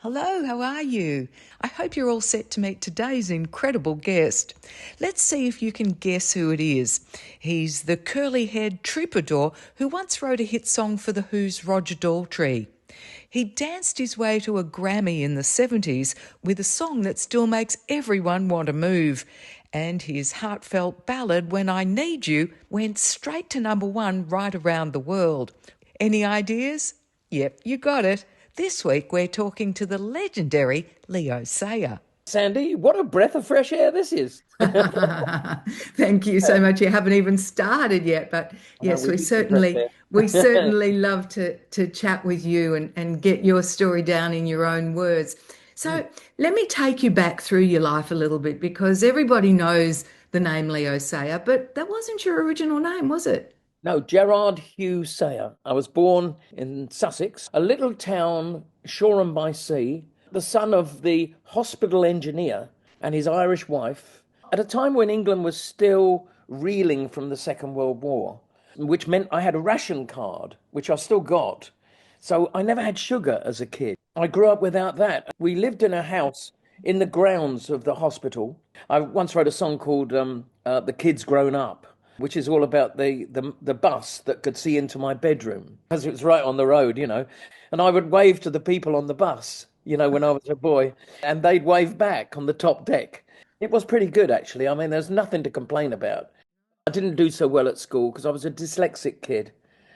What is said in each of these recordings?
Hello, how are you? I hope you're all set to meet today's incredible guest. Let's see if you can guess who it is. He's the curly-haired troubadour who once wrote a hit song for The Who's Roger Daltrey. He danced his way to a Grammy in the 70s with a song that still makes everyone want to move. And his heartfelt ballad, When I Need You, went straight to number one right around the world. Any ideas? Yep, you got it. This week we're talking to the legendary Leo Sayer. Sandy, what a breath of fresh air this is. Thank you so much. You haven't even started yet, but yes, We we need some fresh certainly we air. certainly love to chat with you and get your story down in your own words. So let me take you back through your life a little bit because everybody knows the name Leo Sayer, but that wasn't your original name, was it? No, Gerard Hugh Sayer. I was born in Sussex, a little town, Shoreham-by-Sea, the son of the hospital engineer and his Irish wife, at a time when England was still reeling from the Second World War, which meant I had a ration card, which I still got. So I never had sugar as a kid. I grew up without that. We lived in a house in the grounds of the hospital. I once wrote a song called The Kid's Grown Up, which is all about the bus that could see into my bedroom because it was right on the road, And I would wave to the people on the bus, when I was a boy, and they'd wave back on the top deck. It was pretty good, actually. I mean, there's nothing to complain about. I didn't do so well at school because I was a dyslexic kid.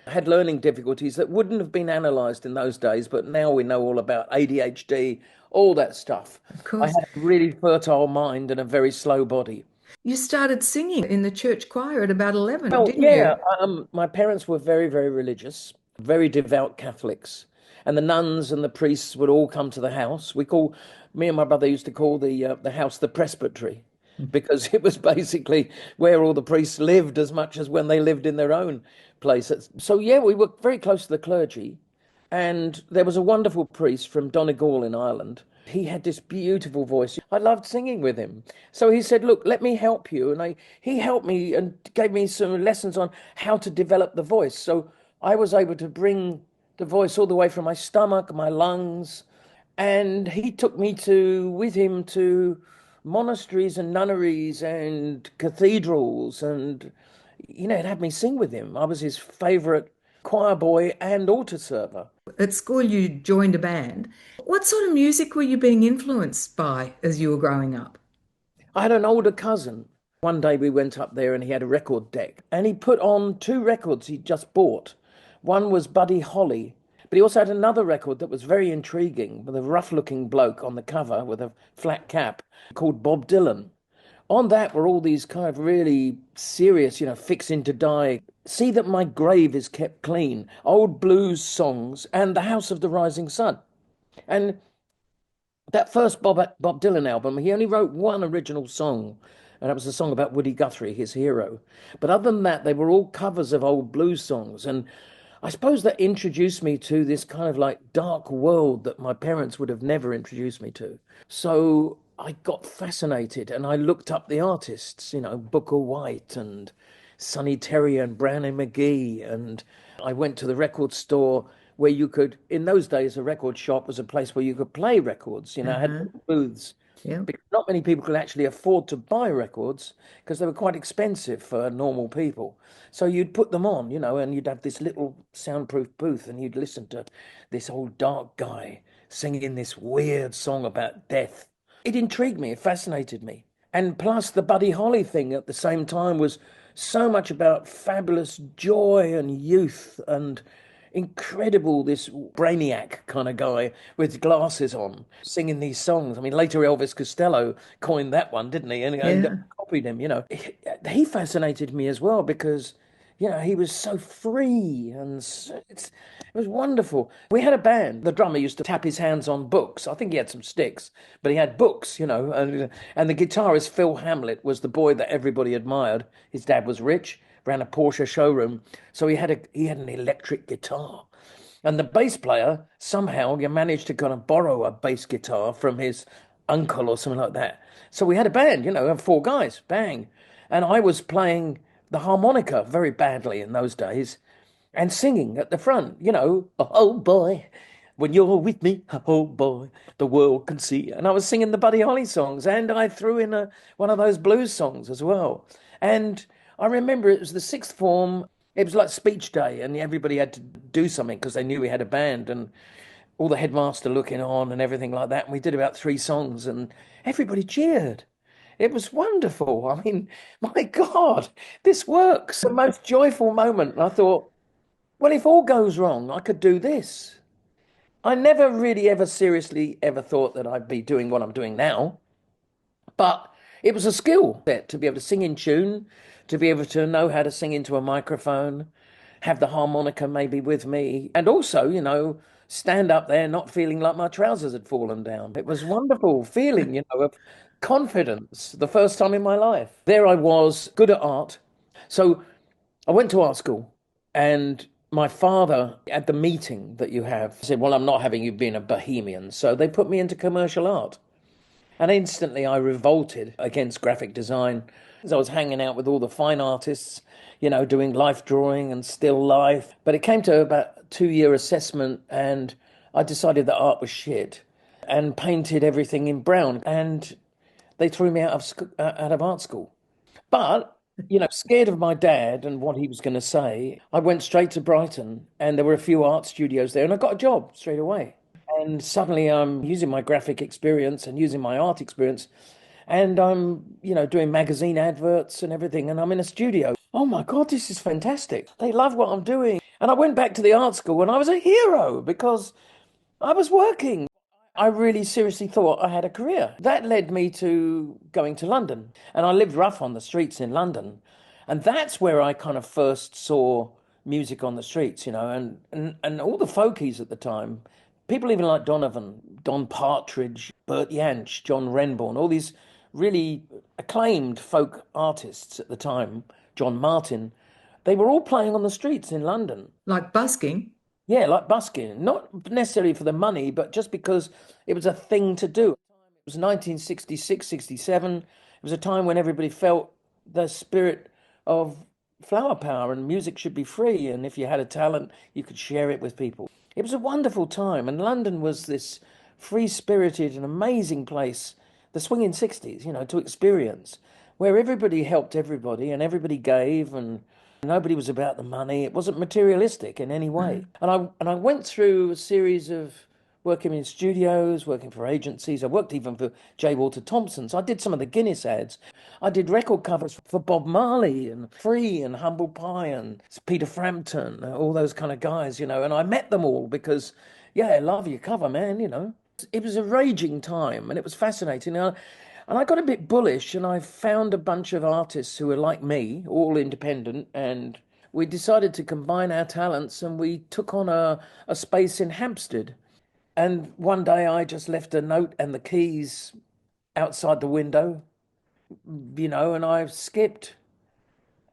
I had learning difficulties that wouldn't have been analysed in those days, but now we know all about ADHD, all that stuff. Of I course. had a really fertile mind and a very slow body. You started singing in the church choir at about 11, Well, didn't yeah, you? my parents were very, very religious, very devout Catholics, and the nuns and the priests would all come to the house. Me and my brother used to call the house the presbytery because it was basically where all the priests lived as much as when they lived in their own place. So yeah, we were very close to the clergy, and there was a wonderful priest from Donegal in Ireland. He had this beautiful voice. I loved singing with him. So he said, "Look, let me help you." And he helped me and gave me some lessons on how to develop the voice. So I was able to bring the voice all the way from my stomach, my lungs. And he took me with him to monasteries and nunneries and cathedrals. And, it had me sing with him. I was his favorite choir boy and altar server. At school, you joined a band. What sort of music were you being influenced by as you were growing up? I had an older cousin. One day we went up there and he had a record deck and he put on two records he'd just bought. One was Buddy Holly, but he also had another record that was very intriguing with a rough-looking bloke on the cover with a flat cap called Bob Dylan. On that were all these kind of really serious, fixing to die. See that my grave is kept clean, old blues songs, and The House of the Rising Sun. And that first Bob Dylan album, he only wrote one original song, and that was a song about Woody Guthrie, his hero. But other than that, they were all covers of old blues songs. And I suppose that introduced me to this kind of like dark world that my parents would have never introduced me to. So I got fascinated and I looked up the artists, Booker White and Sonny Terry and Brownie McGee. And I went to the record store where you could, in those days, a record shop was a place where you could play records, had Uh-huh. booths. Yeah. Because not many people could actually afford to buy records because they were quite expensive for normal people. So you'd put them on, and you'd have this little soundproof booth and you'd listen to this old dark guy singing this weird song about death. It intrigued me, it fascinated me. And plus the Buddy Holly thing at the same time was so much about fabulous joy and youth and incredible, this brainiac kind of guy with glasses on singing these songs. I mean, later Elvis Costello coined that one, didn't he? And Yeah. copied him. He fascinated me as well because he was so free and it was wonderful. We had a band. The drummer used to tap his hands on books. I think he had some sticks, but he had books, and the guitarist Phil Hamlet was the boy that everybody admired. His dad was rich, ran a Porsche showroom, so he had an electric guitar. And the bass player somehow he managed to kind of borrow a bass guitar from his uncle or something like that. So we had a band, of four guys, bang. And I was playing the harmonica very badly in those days and singing at the front, oh boy, When you're with me, oh boy, the world can see. And I was singing the Buddy Holly songs, and I threw in one of those blues songs as well. And I remember it was the sixth form. It was like speech day, and everybody had to do something because they knew we had a band, and all the headmaster looking on and everything like that. And we did about three songs, and everybody cheered. It was wonderful. I mean, my God, this works. The most joyful moment. And I thought, well, if all goes wrong, I could do this. I never really ever seriously ever thought that I'd be doing what I'm doing now, but it was a skill set to be able to sing in tune, to be able to know how to sing into a microphone, have the harmonica maybe with me, and also, stand up there not feeling like my trousers had fallen down. It was a wonderful feeling, of confidence the first time in my life. There I was, good at art. So I went to art school, and my father, at the meeting that you have, said, well, I'm not having you being a bohemian. So they put me into commercial art. And instantly I revolted against graphic design. I was hanging out with all the fine artists, doing life drawing and still life. But it came to about a 2-year assessment, and I decided that art was shit and painted everything in brown. And they threw me out of art school. But, scared of my dad and what he was going to say, I went straight to Brighton, and there were a few art studios there, and I got a job straight away. And suddenly I'm using my graphic experience and using my art experience, and I'm, doing magazine adverts and everything, and I'm in a studio. Oh my God, this is fantastic. They love what I'm doing. And I went back to the art school, and I was a hero because I was working. I really seriously thought I had a career. That led me to going to London. And I lived rough on the streets in London. And that's where I kind of first saw music on the streets, and all the folkies at the time. People even like Donovan, Don Partridge, Bert Jansch, John Renbourn, all these really acclaimed folk artists at the time, John Martin, they were all playing on the streets in London. Like busking? Yeah, like busking, not necessarily for the money, but just because it was a thing to do. It was 1966, 67. It was a time when everybody felt the spirit of flower power, and music should be free. And if you had a talent, you could share it with people. It was a wonderful time. And London was this free-spirited and amazing place, the swinging 60s, to experience, where everybody helped everybody and everybody gave, and nobody was about the money. It wasn't materialistic in any way. And I went through a series of working in studios, working for agencies. I worked even for J. Walter Thompson's. I did some of the Guinness ads. I did record covers for Bob Marley and Free and Humble Pie and Peter Frampton, all those kind of guys, and I met them all because, yeah, I love your cover, man. It was a raging time, and it was fascinating. And I got a bit bullish, and I found a bunch of artists who were like me, all independent, and we decided to combine our talents, and we took on a space in Hampstead. And one day I just left a note and the keys outside the window, and I skipped.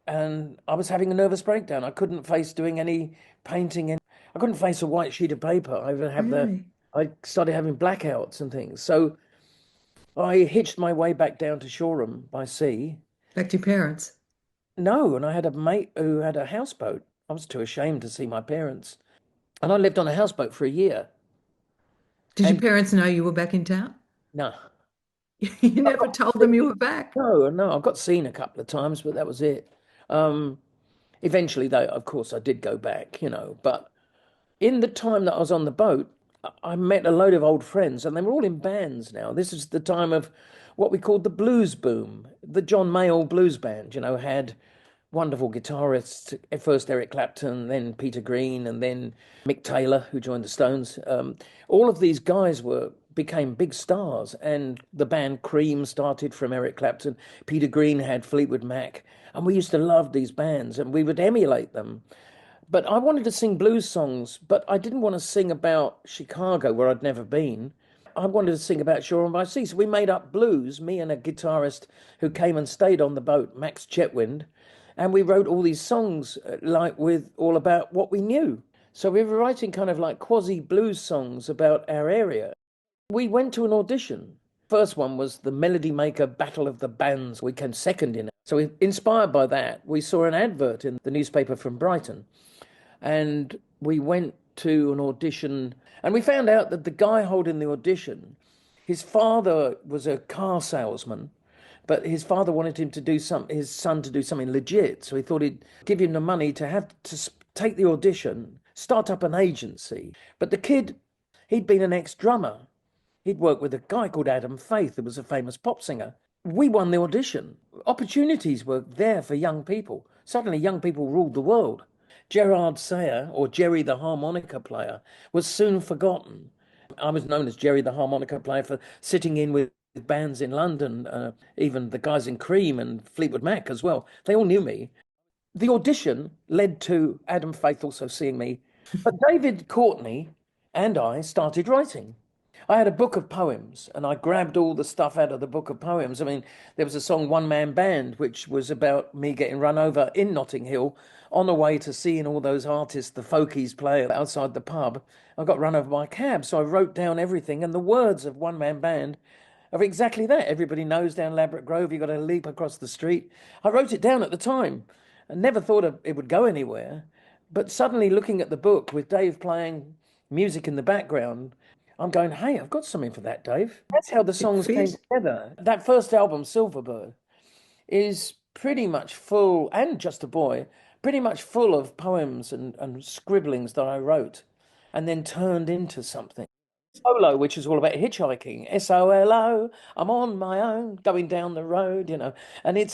And I was having a nervous breakdown. I couldn't face doing any painting. I couldn't face a white sheet of paper. I started having blackouts and things. So I hitched my way back down to Shoreham-by-Sea. Back to your parents? No, and I had a mate who had a houseboat. I was too ashamed to see my parents. And I lived on a houseboat for a year. Did your And parents know you were back in town? no, You never told them you were back. no, I got seen a couple of times, but that was it. Um, Eventually, though, of course, I did go back, but in the time that I was on the boat, I met a load of old friends, and they were all in bands now. This is the time of what we called the blues boom. The John Mayall Blues Band, had wonderful guitarists. At first Eric Clapton, then Peter Green, and then Mick Taylor, who joined the Stones. All of these guys became big stars, and the band Cream started from Eric Clapton. Peter Green had Fleetwood Mac, and we used to love these bands, and we would emulate them. But I wanted to sing blues songs, but I didn't want to sing about Chicago, where I'd never been. I wanted to sing about Shoreham-by-Sea. So we made up blues, me and a guitarist who came and stayed on the boat, Max Chetwynd, and we wrote all these songs all about what we knew. So we were writing kind of like quasi blues songs about our area. We went to an audition. First one was the Melody Maker Battle of the Bands. We came second in it. So inspired by that, we saw an advert in the newspaper from Brighton. And we went to an audition, and we found out that the guy holding the audition, his father was a car salesman, but his father wanted him to do his son to do something legit. So he thought he'd give him the money to have to take the audition, start up an agency. But the kid, he'd been an ex-drummer. He'd worked with a guy called Adam Faith, who was a famous pop singer. We won the audition. Opportunities were there for young people. Suddenly, young people ruled the world. Gerard Sayer, or Jerry the harmonica player, was soon forgotten. I was known as Jerry the harmonica player for sitting in with bands in London, even the guys in Cream and Fleetwood Mac as well. They all knew me. The audition led to Adam Faith also seeing me. But David Courtney and I started writing. I had a book of poems and I grabbed all the stuff out of the book of poems. I mean, there was a song One Man Band, which was about me getting run over in Notting Hill on the way to seeing all those artists, the folkies play outside the pub. I got run over by a cab, so I wrote down everything, and the words of One Man Band are exactly that. Everybody knows down Ladbroke Grove, you've got to leap across the street. I wrote it down at the time. I never thought it would go anywhere. But suddenly looking at the book with Dave playing music in the background, I'm going, hey, I've got something for that, Dave. That's how the songs came together. That first album, Silverbird, is pretty much full, and Just a Boy, pretty much full of poems and scribblings that I wrote and then turned into something. Solo, which is all about hitchhiking, SOLO, I'm on my own, going down the road, and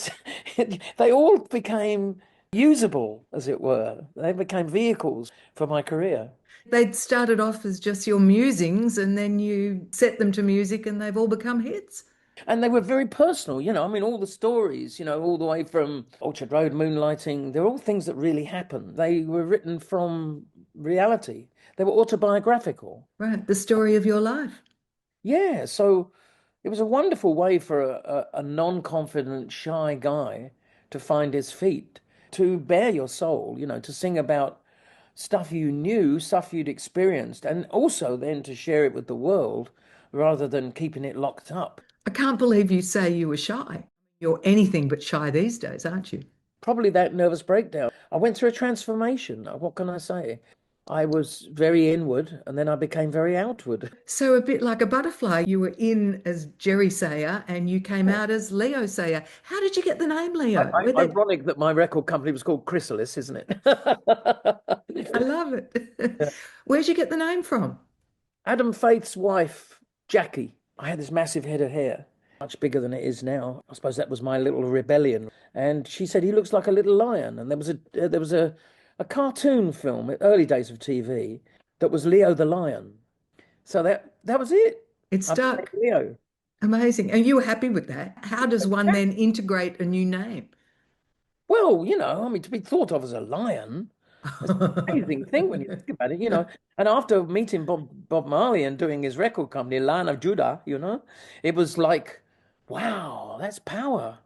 they all became usable, as it were. They became vehicles for my career. They'd started off as just your musings and then you set them to music and they've all become hits. And they were very personal, I mean, all the stories, all the way from Orchard Road, Moonlighting, they're all things that really happened. They were written from reality. They were autobiographical. Right, the story of your life. Yeah, so it was a wonderful way for a non-confident, shy guy to find his feet, to bare your soul, to sing about stuff you knew, stuff you'd experienced, and also then to share it with the world rather than keeping it locked up. I can't believe you say you were shy. You're anything but shy these days, aren't you? Probably that nervous breakdown. I went through a transformation. What can I say? I was very inward and then I became very outward. So a bit like a butterfly, you were in as Jerry Sayer and you came out as Leo Sayer. How did you get the name Leo? Ironic that my record company was called Chrysalis, isn't it? I love it. Where'd you get the name from? Adam Faith's wife, Jackie. I had this massive head of hair, much bigger than it is now. I suppose that was my little rebellion. And she said, he looks like a little lion. And there was a cartoon film, early days of TV, that was Leo the Lion. So that was it. It stuck. Leo. Amazing. And you were happy with that? How does one then integrate a new name? Well, I mean, to be thought of as a lion, it's an amazing thing when you think about it, And after meeting Bob Marley and doing his record company, Lion of Judah, it was like, wow, that's power.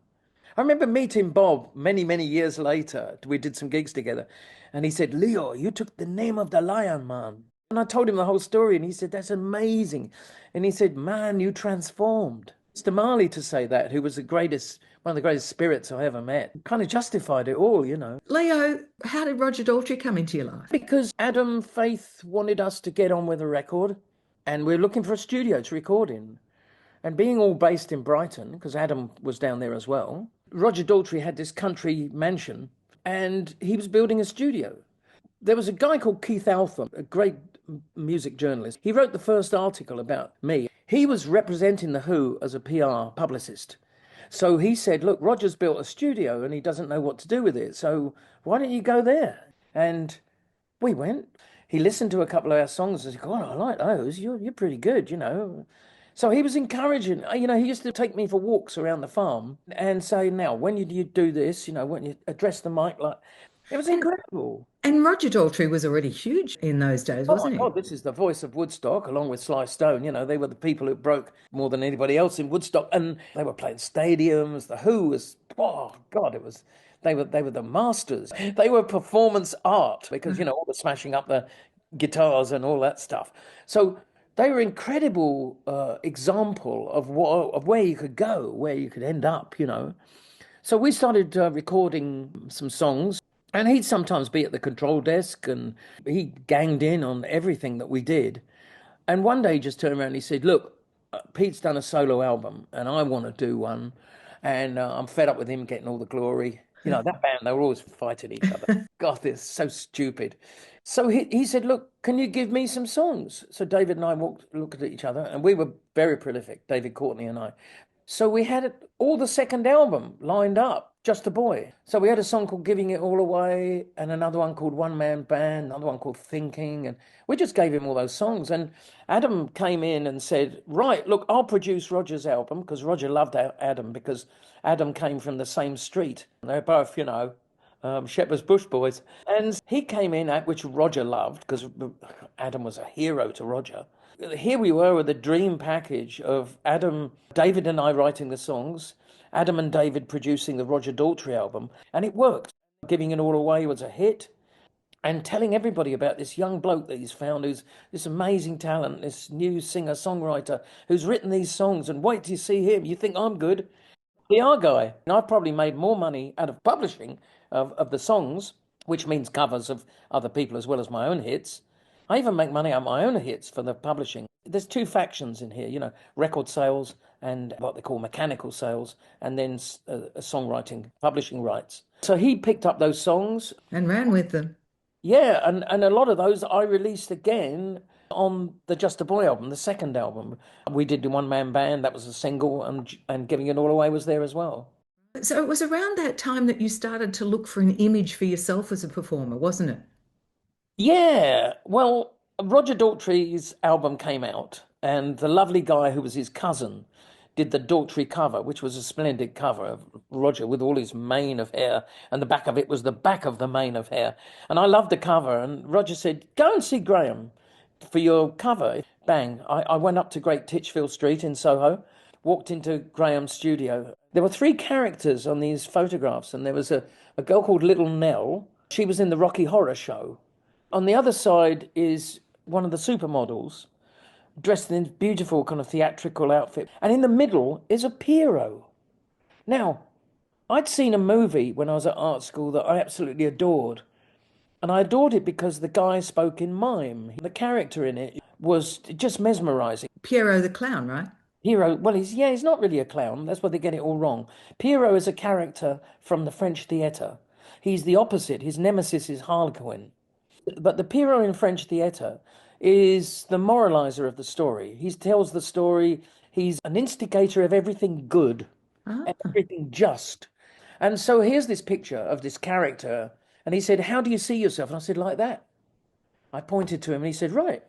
I remember meeting Bob many, many years later. We did some gigs together. And he said, Leo, you took the name of the lion, man. And I told him the whole story. And he said, that's amazing. And he said, man, you transformed. Mr. Marley to say that, who was one of the greatest spirits I ever met, kind of justified it all, Leo, how did Roger Daltrey come into your life? Because Adam Faith wanted us to get on with a record. And we were looking for a studio to record in. And being all based in Brighton, because Adam was down there as well, Roger Daltrey had this country mansion and he was building a studio. There was a guy called Keith Altham, a great music journalist. He wrote the first article about me. He was representing The Who as a PR publicist. So he said, look, Roger's built a studio and he doesn't know what to do with it. So why don't you go there? And we went. He listened to a couple of our songs and said, God, I like those. You're pretty good, So he was encouraging, he used to take me for walks around the farm and say, now, when you do this, when you address the mic, it was incredible. And Roger Daltrey was already huge in those days, wasn't he? Oh, this is the voice of Woodstock, along with Sly Stone. They were the people who broke more than anybody else in Woodstock. And they were playing stadiums. The Who was, oh, God, they were the masters. They were performance art because, all the smashing up the guitars and all that stuff. So they were incredible example of where you could go, where you could end up, So we started recording some songs. And he'd sometimes be at the control desk and he ganged in on everything that we did. And one day he just turned around and he said, look, Pete's done a solo album and I want to do one. And I'm fed up with him getting all the glory. You know, that band, they were always fighting each other. God, they're so stupid. So he said, look, can you give me some songs? So David and I looked at each other and we were very prolific, David Courtney and I. So we had all the second album lined up, Just a Boy. So we had a song called Giving It All Away and another one called One Man Band, another one called Thinking. And we just gave him all those songs. And Adam came in and said, right, look, I'll produce Roger's album, because Roger loved Adam because Adam came from the same street. They're both, Shepherd's Bush boys. And he came in, which Roger loved because Adam was a hero to Roger. Here we were with a dream package of Adam, David and I writing the songs, Adam and David producing the Roger Daltrey album, and it worked. Giving It All Away was a hit, and telling everybody about this young bloke that he's found who's this amazing talent, this new singer-songwriter who's written these songs, and wait till you see him, you think I'm good. PR guy. And I've probably made more money out of publishing of the songs, which means covers of other people as well as my own hits. I even make money out of my own hits for the publishing. There's two factions in here, record sales and what they call mechanical sales, and then songwriting, publishing rights. So he picked up those songs. And ran with them. Yeah, and a lot of those I released again on the Just a Boy album, the second album. We did the One Man Band, that was a single, and Giving It All Away was there as well. So it was around that time that you started to look for an image for yourself as a performer, wasn't it? Yeah, well, Roger Daltrey's album came out, and the lovely guy who was his cousin did the Daltrey cover, which was a splendid cover of Roger with all his mane of hair, and the back of it was the back of the mane of hair. And I loved the cover, and Roger said, go and see Graham for your cover. Bang, I went up to Great Titchfield Street in Soho, walked into Graham's studio. There were three characters on these photographs, and there was a girl called Little Nell. She was in the Rocky Horror Show. On the other side is one of the supermodels, dressed in beautiful kind of theatrical outfit. And in the middle is a Pierrot. Now, I'd seen a movie when I was at art school that I absolutely adored. And I adored it because the guy spoke in mime. The character in it was just mesmerizing. Pierrot the clown, right? Pierrot, well, he's not really a clown. That's why they get it all wrong. Pierrot is a character from the French theatre. He's the opposite. His nemesis is Harlequin. But the Pierrot in French theatre is the moralizer of the story. He tells the story. He's an instigator of everything good and everything just. And so here's this picture of this character. And he said, how do you see yourself? And I said, like that. I pointed to him and he said, right,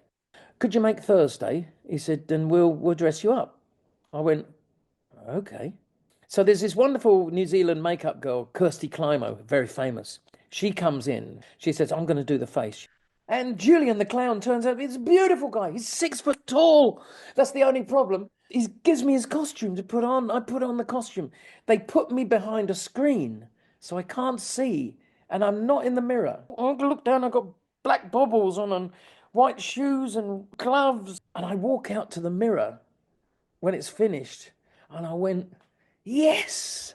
could you make Thursday? He said, then we'll dress you up. I went, okay. So there's this wonderful New Zealand makeup girl, Kirsty Climo, very famous. She comes in. She says, I'm going to do the face. And Julian the clown turns out he's a beautiful guy. He's 6 foot tall. That's the only problem. He gives me his costume to put on. I put on the costume. They put me behind a screen so I can't see. And I'm not in the mirror. I look down, I've got black baubles on and white shoes and gloves. And I walk out to the mirror when it's finished. And I went, yes.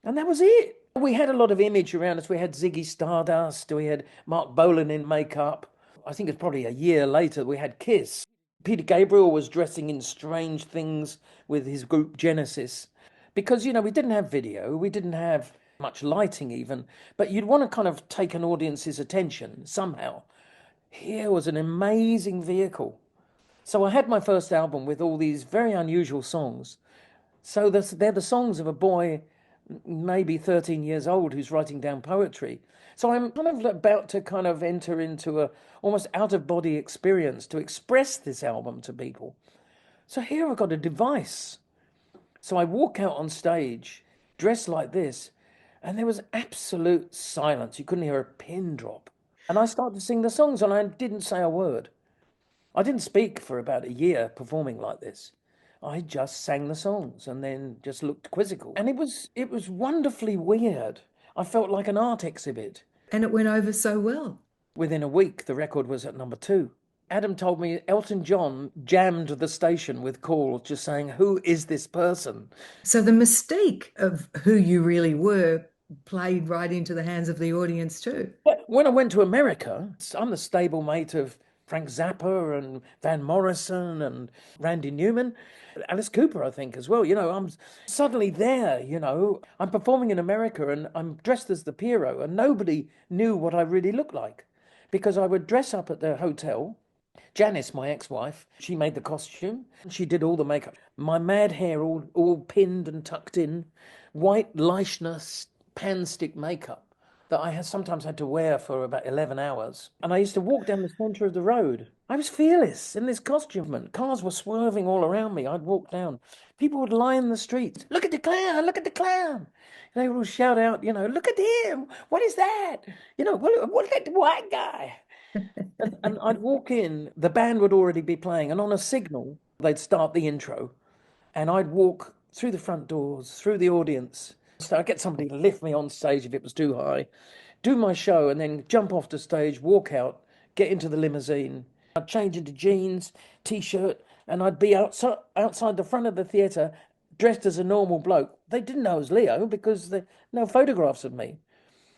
And that was it. We had a lot of image around us. We had Ziggy Stardust. We had Mark Bolan in makeup. I think it's probably a year later we had Kiss. Peter Gabriel was dressing in strange things with his group Genesis. Because, we didn't have video. We didn't have much lighting even. But you'd want to kind of take an audience's attention somehow. Here was an amazing vehicle. So I had my first album with all these very unusual songs. So they're the songs of a boy maybe 13 years old who's writing down poetry. So I'm kind of about to kind of enter into a almost out-of-body experience to express this album to people. So here I've got a device. So I walk out on stage dressed like this, and there was absolute silence. You couldn't hear a pin drop. And I started to sing the songs, and I didn't say a word. I didn't speak for about a year performing like this. I just sang the songs and then just looked quizzical. And it was wonderfully weird. I felt like an art exhibit. And it went over so well. Within a week, the record was at number 2. Adam told me Elton John jammed the station with calls just saying, who is this person? So the mystique of who you really were played right into the hands of the audience too. When I went to America, I'm the stablemate of Frank Zappa and Van Morrison and Randy Newman, Alice Cooper, I think, as well. I'm suddenly there, I'm performing in America and I'm dressed as the Pierrot, and nobody knew what I really looked like because I would dress up at the hotel. Janice, my ex-wife, she made the costume. She did all the makeup. My mad hair all pinned and tucked in, white Leishner pan stick makeup that I sometimes had to wear for about 11 hours. And I used to walk down the centre of the road. I was fearless in this costume. Cars were swerving all around me. I'd walk down. People would lie in the streets. Look at the clown, look at the clown. They would all shout out, look at him. What is that? Look at the white guy. And I'd walk in, the band would already be playing, and on a signal, they'd start the intro. And I'd walk through the front doors, through the audience. So I'd get somebody to lift me on stage if it was too high, do my show, and then jump off the stage, walk out, get into the limousine. I'd change into jeans, t-shirt, and I'd be outside the front of the theatre dressed as a normal bloke. They didn't know I was Leo because there no photographs of me.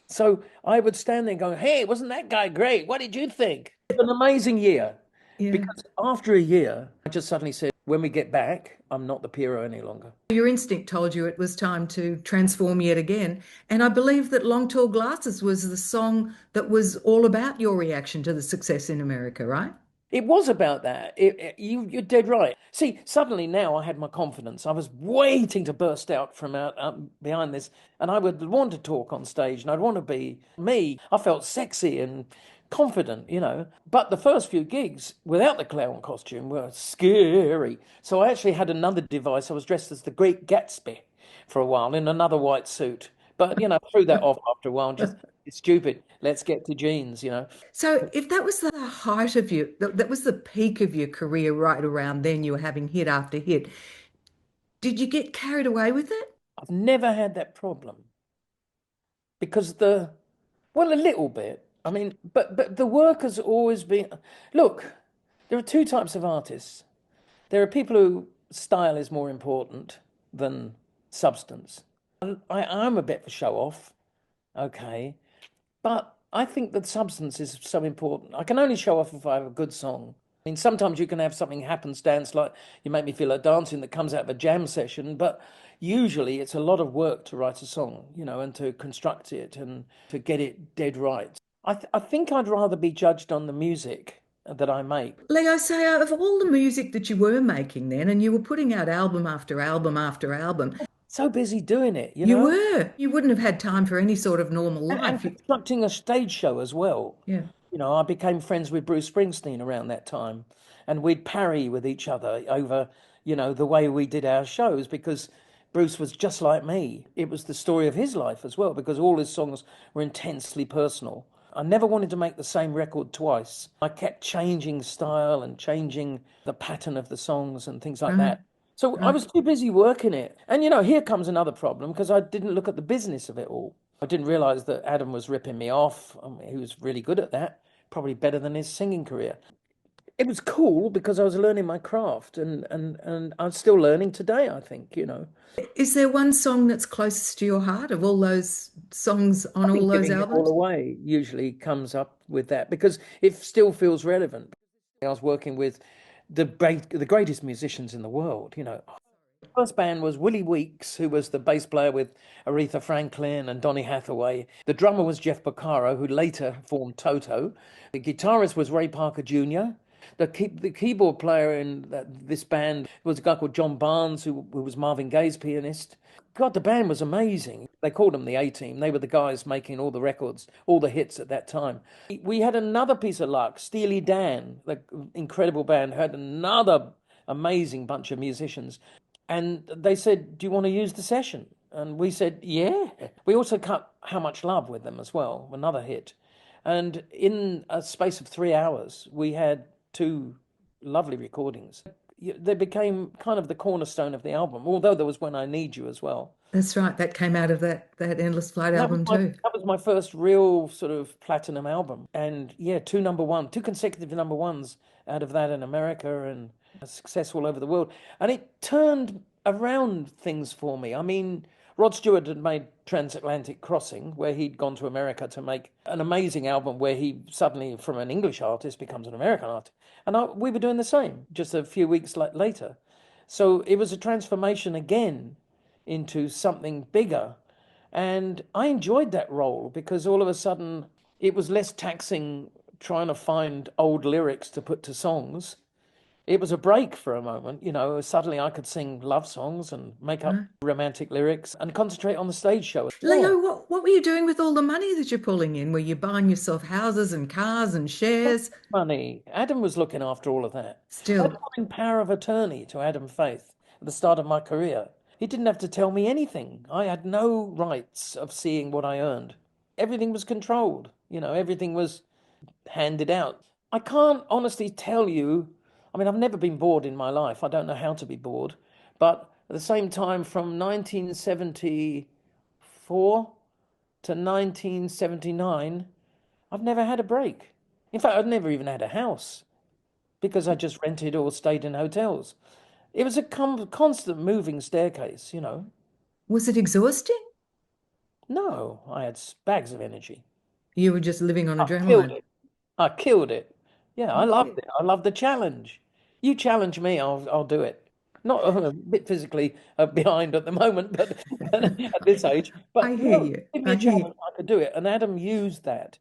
So I would stand there going, hey, wasn't that guy great? What did you think? It's an amazing year. Yeah. Because after a year, I just suddenly said, when we get back, I'm not the Pierrot any longer. Your instinct told you it was time to transform yet again. And I believe that Long Tall Glasses was the song that was all about your reaction to the success in America, right? It was about that. You're dead right. See, suddenly now I had my confidence. I was waiting to burst out from out behind this, and I would want to talk on stage, and I'd want to be me. I felt sexy and confident, But the first few gigs without the clown costume were scary. So I actually had another device. I was dressed as the Great Gatsby for a while in another white suit. But, threw that off after a while and just, it's stupid. Let's get to jeans. So if that was the height of you, that was the peak of your career right around then, you were having hit after hit. Did you get carried away with it? I've never had that problem because a little bit. I mean, but the work has always been, look, there are two types of artists. There are people who style is more important than substance. I'm a bit for show off, okay, but I think that substance is so important. I can only show off if I have a good song. I mean, sometimes you can have something happenstance, like You Make Me Feel Like Dancing, that comes out of a jam session, but usually it's a lot of work to write a song, and to construct it and to get it dead right. I think I'd rather be judged on the music that I make. Leo, say, of all the music that you were making then, and you were putting out album after album after album, So busy doing it, you were. You wouldn't have had time for any sort of normal And life. constructing a stage show as well. Yeah. I became friends with Bruce Springsteen around that time, and we'd parry with each other over, the way we did our shows because Bruce was just like me. It was the story of his life as well because all his songs were intensely personal. I never wanted to make the same record twice. I kept changing style and changing the pattern of the songs and things like that. So I was too busy working it. And, here comes another problem because I didn't look at the business of it all. I didn't realize that Adam was ripping me off. I mean, he was really good at that, probably better than his singing career. It was cool because I was learning my craft and I'm still learning today, I think. Is there one song that's closest to your heart of all those songs on all those Giving It albums? All Away usually comes up with that because it still feels relevant. I was working with the greatest musicians in the world. The first band was Willie Weeks, who was the bass player with Aretha Franklin and Donny Hathaway. The drummer was Jeff Porcaro, who later formed Toto. The guitarist was Ray Parker Jr. The keyboard player in this band was a guy called John Barnes, who was Marvin Gaye's pianist. God, the band was amazing. They called them the A-Team. They were the guys making all the records, all the hits at that time. We had another piece of luck. Steely Dan, the incredible band, had another amazing bunch of musicians. And they said, do you want to use the session? And we said, yeah. We also cut How Much Love with them as well, another hit. And in a space of 3 hours, we had two lovely recordings. They became kind of the cornerstone of the album, although there was When I Need You as well. That's right. That came out of that Endless Flight album too. That was my first real sort of platinum album. And yeah, two consecutive number ones out of that in America and a success all over the world. And it turned around things for me. I mean, Rod Stewart had made Transatlantic Crossing, where he'd gone to America to make an amazing album where he suddenly, from an English artist, becomes an American artist. And we were doing the same just a few weeks later. So it was a transformation again into something bigger. And I enjoyed that role because all of a sudden it was less taxing trying to find old lyrics to put to songs. It was a break for a moment, you know. Suddenly I could sing love songs and make up romantic lyrics and concentrate on the stage show. Leo, what were you doing with all the money that you're pulling in? Were you buying yourself houses and cars and shares? Money. Adam was looking after all of that. I Still, signed power of attorney to Adam Faith at the start of my career. He didn't have to tell me anything. I had no rights of seeing what I earned. Everything was controlled. You know, everything was handed out. I can't honestly tell you. I mean, I've never been bored in my life. I don't know how to be bored. But at the same time, from 1974 to 1979, I've never had a break. In fact, I've never even had a house because I just rented or stayed in hotels. It was a constant moving staircase, you know. was it exhausting? No, I had bags of energy. You were just living on I killed adrenaline. it. I killed it. Yeah, I loved Okay. it. I loved the challenge. You challenge me, I'll do it. Not a bit physically behind at the moment, but at this age. I But hear no, you. give me I a hear you. challenge, I could do it. And Adam used that.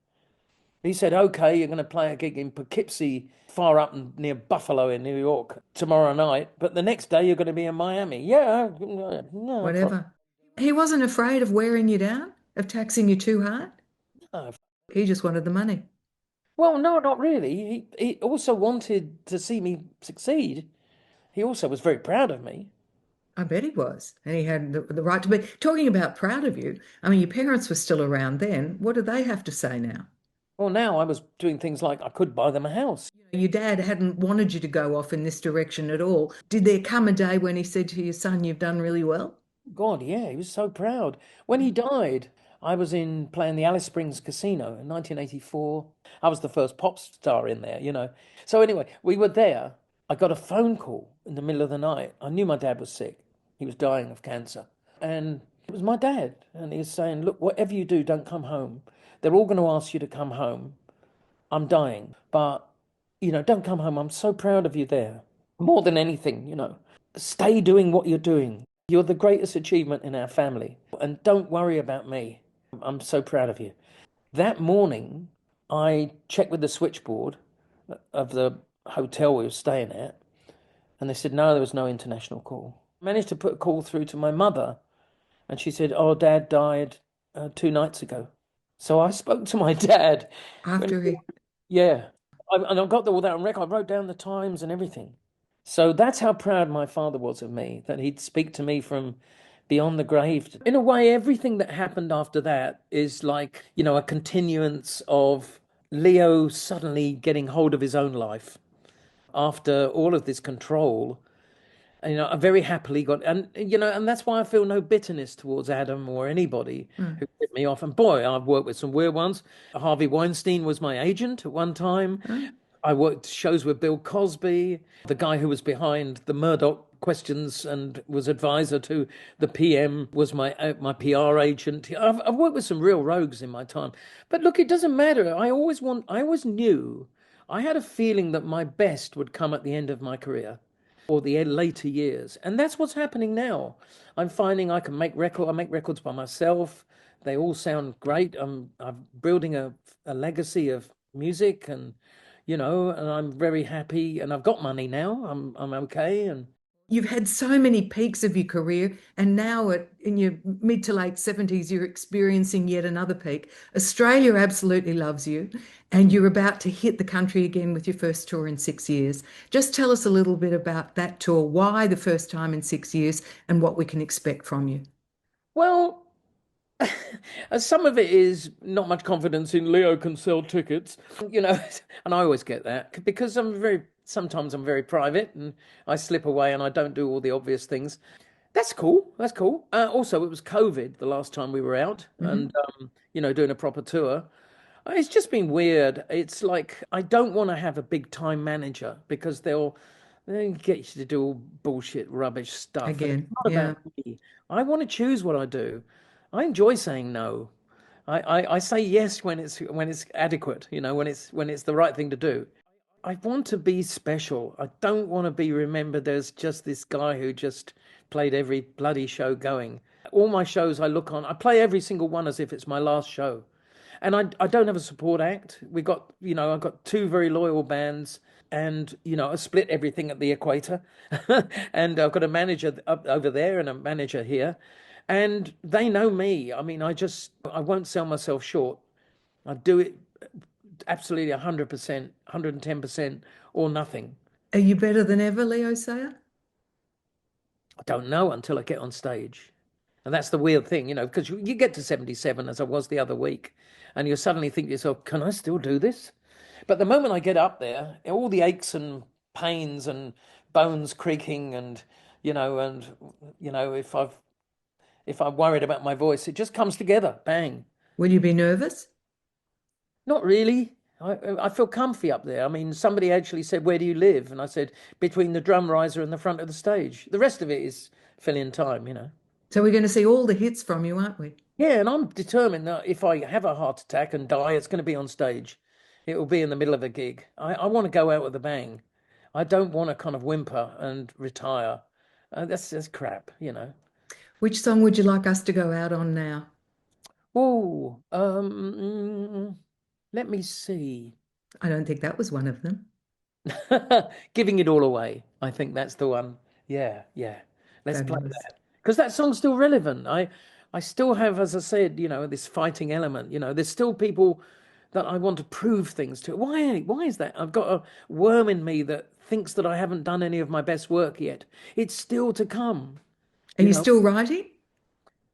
He said, "Okay, you're going to play a gig in Poughkeepsie, far up near Buffalo in New York tomorrow night, but the next day you're going to be in Miami." Yeah, no problem. Whatever. He wasn't afraid of wearing you down, of taxing you too hard. No. He just wanted the money. Well, no, not really. He also wanted to see me succeed. He also was very proud of me. I bet he was. And he had the right to be. Talking about proud of you, I mean, your parents were still around then. What do they have to say now? Well, now I was doing things like I could buy them a house. Your dad hadn't wanted you to go off in this direction at all. Did there come a day when he said to your son, "You've done really well"? God, yeah, he was so proud. When he died, I was in playing the Alice Springs Casino in 1984. I was the first pop star in there, you know. So anyway, we were there. I got a phone call in the middle of the night. I knew my dad was sick. He was dying of cancer. And it was my dad. And he was saying, "Look, whatever you do, don't come home. They're all going to ask you to come home. I'm dying. But, you know, don't come home. I'm so proud of you there. More than anything, you know. Stay doing what you're doing. You're the greatest achievement in our family. And don't worry about me. I'm so proud of you." That morning, I checked with the switchboard of the hotel we were staying at, and they said, no, there was no international call. I managed to put a call through to my mother, and she said, "Oh, Dad died 2 nights ago." So I spoke to my dad. After he, Yeah. And I got all that on record. I wrote down the times and everything. So that's how proud my father was of me, that he'd speak to me from beyond the grave. In a way, everything that happened after that is like, you know, a continuance of Leo suddenly getting hold of his own life after all of this control. And, you know, I very happily got, and, you know, and that's why I feel no bitterness towards Adam or anybody who put me off. And boy, I've worked with some weird ones. Harvey Weinstein was my agent at one time. I worked shows with Bill Cosby, the guy who was behind the Murdoch questions and was advisor to the PM was my PR agent. I've worked with some real rogues in my time. But look, it doesn't matter. I always knew, I had a feeling that my best would come at the end of my career or the later years. And that's what's happening now. I'm finding I can I make records by myself. They all sound great. I'm building a legacy of music and, you know, and I'm very happy and I've got money now. I'm okay. And you've had so many peaks of your career, and now in your mid to late 70s, you're experiencing yet another peak. Australia absolutely loves you, and you're about to hit the country again with your first tour in 6 years. Just tell us a little bit about that tour, why the first time in 6 years, and what we can expect from you. well, some of it is not much confidence in Leo can sell tickets, you know, and I always get that because sometimes I'm very private and I slip away and I don't do all the obvious things. That's cool. That's cool. Also, it was COVID the last time we were out and, you know, doing a proper tour. It's just been weird. It's like I don't want to have a big time manager because They get you to do all bullshit, rubbish stuff, and it's Again, not yeah. about me. I want to choose what I do. I enjoy saying no. I say yes when it's adequate, when it's the right thing to do. I want to be special. I don't want to be remembered as just this guy who just played every bloody show going. All my shows I look on, I play every single one as if it's my last show. And I don't have a support act. I've got two very loyal bands and, I split everything at the equator. And I've got a manager up over there and a manager here. And they know me. I mean, I won't sell myself short. I do it absolutely 100%, 110% or nothing. Are you better than ever, Leo Sayer? I don't know until I get on stage. And that's the weird thing, because you get to 77, as I was the other week, and you suddenly think to yourself, can I still do this? But the moment I get up there, all the aches and pains and bones creaking if I'm worried about my voice, it just comes together, bang. Will you be nervous? Not really. I feel comfy up there. I mean, somebody actually said, "Where do you live?" And I said, "Between the drum riser and the front of the stage." The rest of it is fill-in time. So we're going to see all the hits from you, aren't we? Yeah, and I'm determined that if I have a heart attack and die, it's going to be on stage. It will be in the middle of a gig. I want to go out with a bang. I don't want to kind of whimper and retire. That's crap. Which song would you like us to go out on now? Oh, let me see. I don't think that was one of them. Giving it all away. I think that's the one. Yeah, yeah. Let's play Fabulous. that. Because that song's still relevant. I still have, as I said, this fighting element. There's still people that I want to prove things to. Why is that? I've got a worm in me that thinks that I haven't done any of my best work yet. It's still to come. Are You you know, still writing?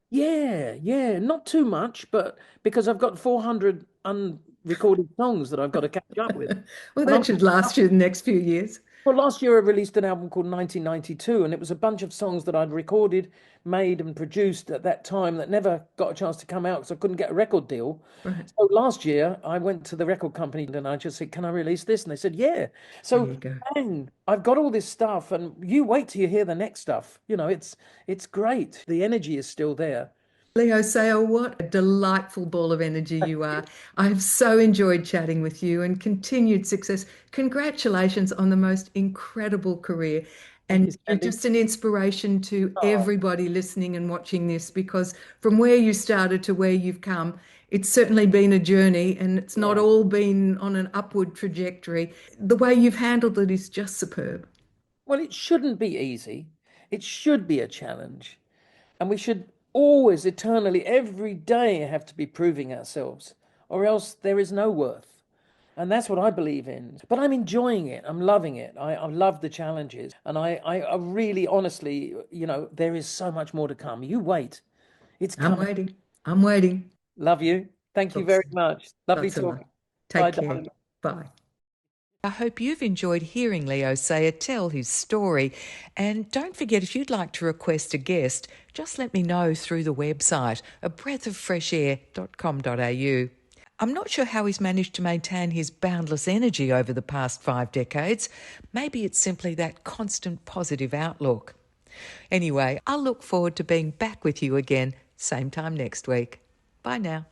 yeah, yeah, not too much, but because I've got 400 unrecorded songs that I've got to catch up with. Well, And that should last you the next few years. well, last year I released an album called 1992, and it was a bunch of songs that I'd recorded, made, and produced at that time that never got a chance to come out because I couldn't get a record deal. Right. So last year I went to the record company and I just said, "Can I release this?" And they said, "Yeah." There So you go. bang, I've got all this stuff, and you wait till you hear the next stuff. It's great. The energy is still there. Leo Sayer, what a delightful ball of energy you are. I have so enjoyed chatting with you and continued success. Congratulations on the most incredible career. Thank you, And you're Sandy. just an inspiration to Oh, everybody listening and watching this because from where you started to where you've come, it's certainly been a journey and it's not yeah. all been on an upward trajectory. The way you've handled it is just superb. Well, it shouldn't be easy. It should be a challenge. And we should always, eternally, every day have to be proving ourselves, or else there is no worth. And that's what I believe in. But I'm enjoying it. I'm loving it. I love the challenges. And I really, honestly, there is so much more to come. You wait. It's I'm coming. waiting. I'm waiting. Love you. Thank you Lots, very much. Lovely lots of love. talking. Take Bye, care. darling. Bye. I hope you've enjoyed hearing Leo Sayer tell his story. And don't forget, if you'd like to request a guest, just let me know through the website, abreathofreshair.com.au. I'm not sure how he's managed to maintain his boundless energy over the past 5 decades. Maybe it's simply that constant positive outlook. Anyway, I'll look forward to being back with you again, same time next week. Bye now.